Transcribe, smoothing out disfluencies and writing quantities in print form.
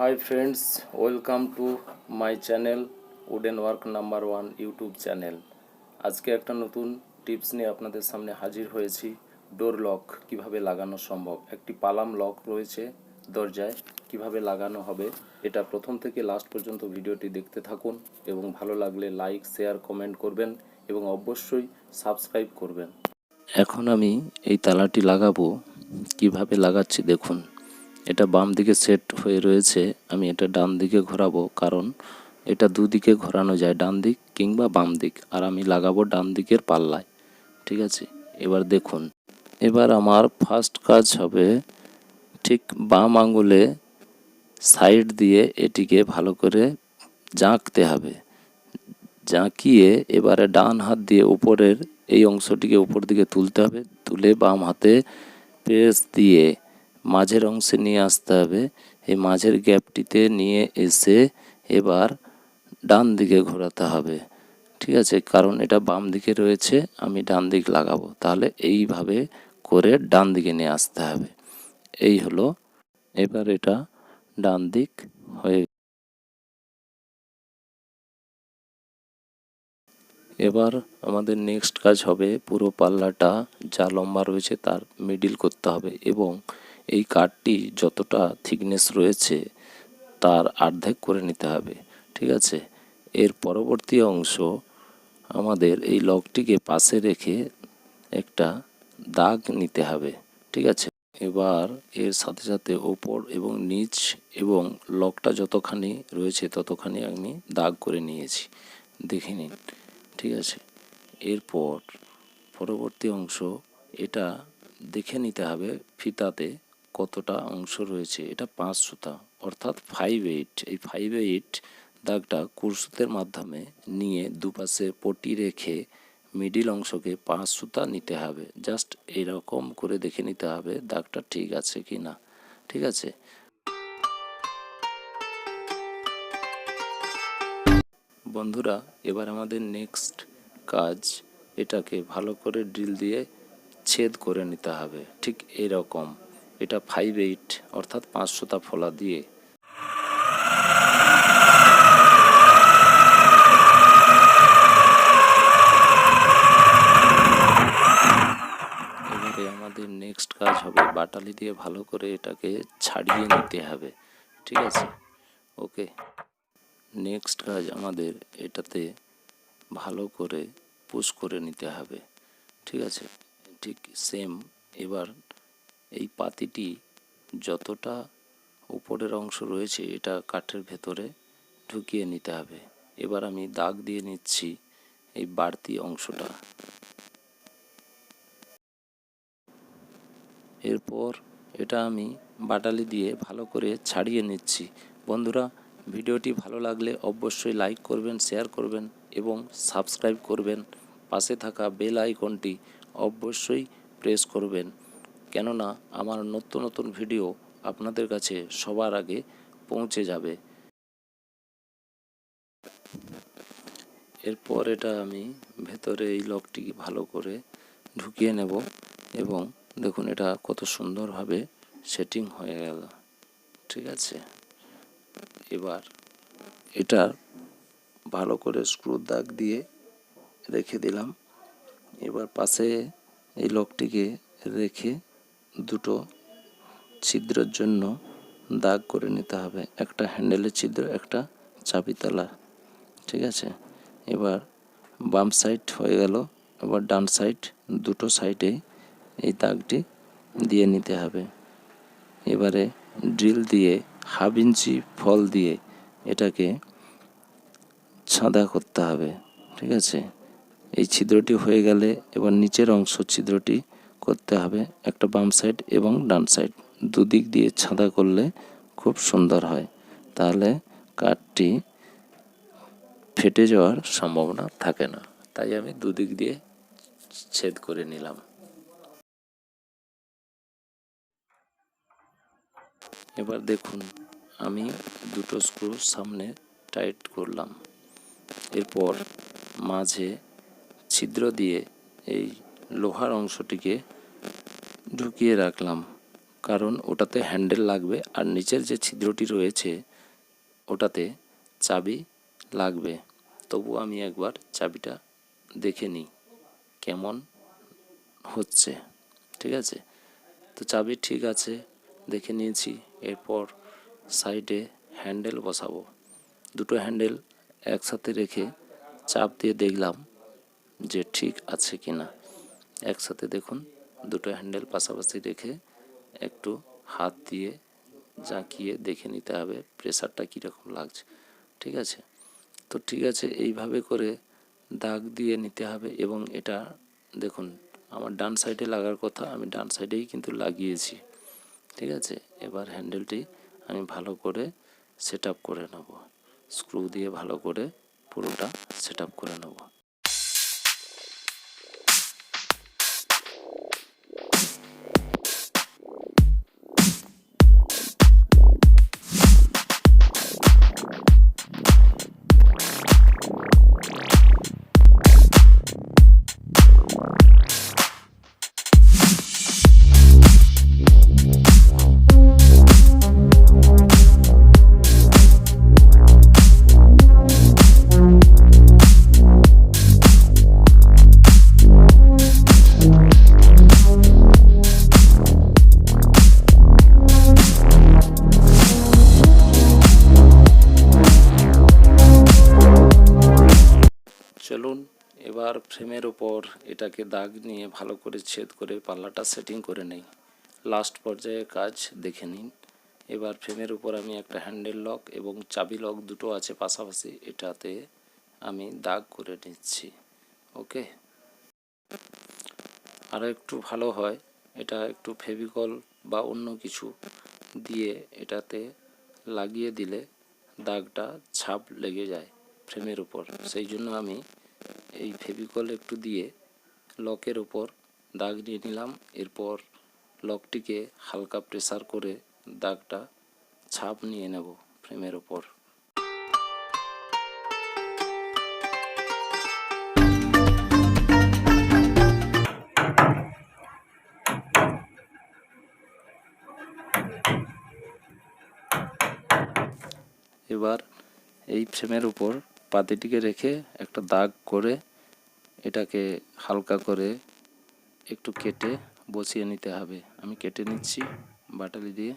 Hi friends, welcome to my channel woodwork number 1 YouTube channel. আজকে একটা নতুন tips নিয়ে আপনাদের সামনে হাজির হয়েছি। ডোর লক কিভাবে লাগানো সম্ভব। একটি পালাম লক রয়েছে দরজায়, কিভাবে লাগানো হবে এটা প্রথম থেকে লাস্ট পর্যন্ত ভিডিওটি দেখতে থাকুন এবং ভালো লাগলে লাইক শেয়ার কমেন্ট করবেন এবং অবশ্যই সাবস্ক্রাইব করবেন। এখন আমি এই তালাটি লাগাবো, কিভাবে লাগাচ্ছি দেখুন। এটা বাম দিকে সেট হয়ে রয়েছে, আমি এটা ডান দিকে ঘোরাবো, কারণ এটা দুদিকে ঘোরানো যায়, ডান দিক কিংবা বাম দিক, আর আমি লাগাবো ডান দিকের পাল্লায়। ঠিক আছে, এবার দেখুন। এবার আমার ফার্স্ট কাজ হবে ঠিক বাম আঙুলে সাইড দিয়ে এটিকে ভালো করে জাঁকতে হবে। জাঁকিয়ে এবারে ডান হাত দিয়ে উপরের এই অংশটিকে উপর দিকে তুলতে হবে, তুলে বাম হাতে প্রেস দিয়ে মাঝের অংশে নিয়ে আসতে হবে। এই মাঝের গ্যাপটিতে নিয়ে এসে এবার ডান দিকে ঘোরাতে হবে। ঠিক আছে, কারণ এটা বাম দিকে রয়েছে, আমি ডান দিক লাগাবো, তাহলে এইভাবে করে ডান দিকে নিয়ে আসতে হবে। এই হলো, এবার এটা ডান দিক হয়ে। এবার আমাদের নেক্সট কাজ হবে পুরো পাল্লাটা যা লম্বা রয়েছে তার মিডিল করতে হবে, এবং এই কাঠটি যতটা থিকনেস রয়েছে তার অর্ধেক করে নিতে হবে। ঠিক আছে, এর পরবর্তী অংশ আমাদের এই লকটিকে পাশে রেখে একটা দাগ নিতে হবে। ঠিক আছে, এবার এর সাথে সাথে ওপর এবং নিচ এবং লকটা যতখানি রয়েছে ততখানি আমি দাগ করে নিয়েছি, দেখে নিন। ঠিক আছে, এরপর পরবর্তী অংশ এটা দেখে নিতে হবে ফিতাতে কতটা অংশ রয়েছে। এটা 5 সুতা অর্থাৎ 5/8। এই 5/8 দাগটা কুরশুতের মাধ্যমে নিয়ে দুপাশে পটি রেখে মিডিল অংশকে 5 সুতা নিতে হবে। জাস্ট এরকম করে দেখে নিতে হবে দাগটা ঠিক আছে কি না। ঠিক আছে, বন্ধুরা, এবার আমাদের নেক্সট কাজ এটাকে ভালো করে ড্রিল দিয়ে ছেদ করে নিতে হবে। ঠিক এরকম, এটা 5/8 অর্থাৎ 5 সুতা ফলা দিয়ে। এবারে আমাদের নেক্সট কাজ হবে বাটালি দিয়ে ভালো করে এটাকে ছাড়িয়ে নিতে হবে। ঠিক আছে, ওকে। নেক্সট কাজ আমাদের এটাতে ভালো করে পুশ করে নিতে হবে। ঠিক আছে, ঠিক সেম। এবার এই পাতিটি যতটা উপরের অংশ রয়েছে এটা কাঠের ভেতরে ঢুকিয়ে নিতে হবে। এবার আমি দাগ দিয়ে নিচ্ছি এই বাড়তি অংশটা। এরপর এটা আমি বাটালি দিয়ে ভালো করে ছাড়িয়ে নিচ্ছি। বন্ধুরা, ভিডিওটি ভালো লাগলে অবশ্যই লাইক করবেন, শেয়ার করবেন এবং সাবস্ক্রাইব করবেন। পাশে থাকা বেল আইকনটি অবশ্যই প্রেস করবেন, কেননা আমার নতুন নতুন ভিডিও আপনাদের কাছে সবার আগে পৌঁছে যাবে। এরপর এটা আমি ভেতরে এই লকটি ভালো করে ঢুকিয়ে নেব, এবং দেখুন এটা কত সুন্দরভাবে সেটিং হয়ে গেল। ঠিক আছে, এবার এটা ভালো করে স্ক্রু দাগ দিয়ে রেখে দিলাম। এবার পাশে এই লকটিকে রেখে দুটো ছিদ্রের জন্য দাগ করে নিতে হবে, একটা হ্যান্ডেলের ছিদ্র, একটা চাবিতলা। ঠিক আছে, এবার বাম সাইড হয়ে গেল, এবার ডান সাইড, দুটো সাইডে এই দাগটি দিয়ে নিতে হবে। এবারে ড্রিল দিয়ে 1/2 ইঞ্চি ফল দিয়ে এটাকে ছাঁদা করতে হবে। ঠিক আছে, এই ছিদ্রটি হয়ে গেলে এবার নিচের অংশ ছিদ্রটি করতে হবে, একটা বাম সাইড এবং ডান সাইড দুদিক দিয়ে ছাঁদা করলে খুব সুন্দর হয়, তাহলে কাঠটি ফেটে যাওয়ার সম্ভাবনা থাকে না। তাই আমি দুদিক দিয়ে ছেদ করে নিলাম। এবার দেখুন, আমি দুটো স্ক্রু সামনে টাইট করলাম, এরপর মাঝে ছিদ্র দিয়ে এই লোহার অংশটিকে ঢুকিয়ে রাখলাম কারণ ওটাতে হ্যান্ডেল লাগবে, আর নিচের যে ছিদ্রটি রয়েছে ওটাতে চাবি লাগবে। তবু আমি একবার চাবিটা দেখে নিই কেমন হচ্ছে। ঠিক আছে, তো চাবি ঠিক আছে, দেখে নিয়েছি। এরপর সাইডে হ্যান্ডেল বসাবো। দুটো হ্যান্ডেল একসাথে রেখে চাপ দিয়ে দেখলাম যে ঠিক আছে কি না। একসাথে দেখুন, দুটো হ্যান্ডেল পাশাপাশি রেখে একটু হাত দিয়ে জাঁকিয়ে দেখে নিতে হবে প্রেসারটা কীরকম লাগছে। ঠিক আছে, তো ঠিক আছে, এইভাবে করে দাগ দিয়ে নিতে হবে। এবং এটা দেখুন, আমার ডান সাইডে লাগার কথা, আমি ডান সাইডেই কিন্তু লাগিয়েছি। ঠিক আছে, এবার হ্যান্ডেলটি আমি ভালো করে সেট আপ করে নেব, স্ক্রু দিয়ে ভালো করে পুরোটা সেট আপ করে নেব। চলুন এবার ফ্রেমের ওপর এটাকে দাগ নিয়ে ভালো করে ছেদ করে পাল্লাটা সেটিং করে নেই। লাস্ট পর্যায়ে কাজ দেখে নিন। এবার ফ্রেমের উপর আমি একটা হ্যান্ডেল লক এবং চাবি লক দুটো আছে পাশাপাশি, এটাতে আমি দাগ করে নিচ্ছি। ওকে, আরও একটু ভালো হয় এটা একটু ফেভিকল বা অন্য কিছু দিয়ে এটাতে লাগিয়ে দিলে দাগটা ছাপ লেগে যায় ফ্রেমের উপর। সেই জন্য আমি এই ফেভিকল একটু দিয়ে লকের উপর দাগ নিয়ে নিলাম। এরপর লকটিকে হালকা প্রেসার করে দাগটা ছাপ নিয়ে নেব ফ্রেমের উপর। এবার এই ফ্রেমের উপর পাতিটিকে রেখে একটা দাগ করে এটাকে হালকা করে একটু কেটে বসিয়ে নিতে হবে। আমি কেটে নিচ্ছি বাটালি দিয়ে।